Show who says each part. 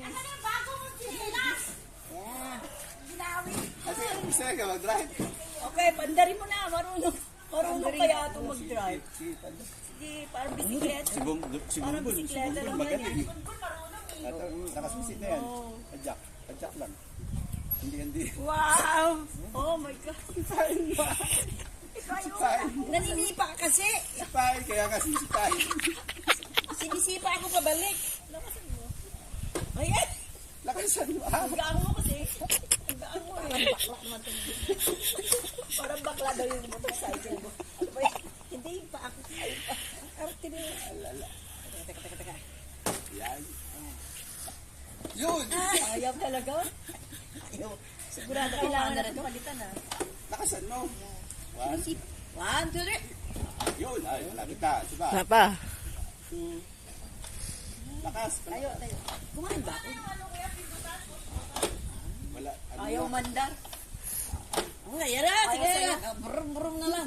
Speaker 1: Ano na bago mo sinilas?
Speaker 2: Yeah.
Speaker 1: Ginawi.
Speaker 3: Kasi gusto ka mag-drive.
Speaker 2: Okay, pandarin mo na. Marunong kaya ito mag-drive.
Speaker 3: Sige, tanda.
Speaker 2: Sige, parang bisikleta.
Speaker 3: Si
Speaker 2: Parang
Speaker 3: Bumbul.
Speaker 2: bisikleta naman
Speaker 3: Magaling.
Speaker 2: yan.
Speaker 1: Kung marunong eh.
Speaker 3: At nakasusit na yan. Adjak. Adjak lang. Hindi.
Speaker 2: Wow! Oh my God.
Speaker 3: Sipay.
Speaker 2: Naninipa ka kasi.
Speaker 3: Sipay. Kaya kasi sipay.
Speaker 2: Sinisipa ako pabalik. Lakasan mo. Ayan!
Speaker 3: Lakasan mo.
Speaker 2: Ang gaan mo kasi. Ang gaan mo eh. Parang bakla daw yung motorcycle mo. Hindi pa ako. Arte mo. Teka.
Speaker 3: Yan. Yun.
Speaker 2: Ayaw talaga. Ayaw. Sigurado kailangan na ito. Palitan na.
Speaker 3: Lakasan mo. One.
Speaker 2: 1, 2, 3.
Speaker 3: Yun. Ay, malapit na. Diba?
Speaker 4: Napa.
Speaker 3: Lakas.
Speaker 2: Tayo. Kumain ba ako?
Speaker 3: Wala. Ano
Speaker 2: Ayaw
Speaker 3: na?
Speaker 2: mandar. Oh, yan na. Sige. Brum na lang.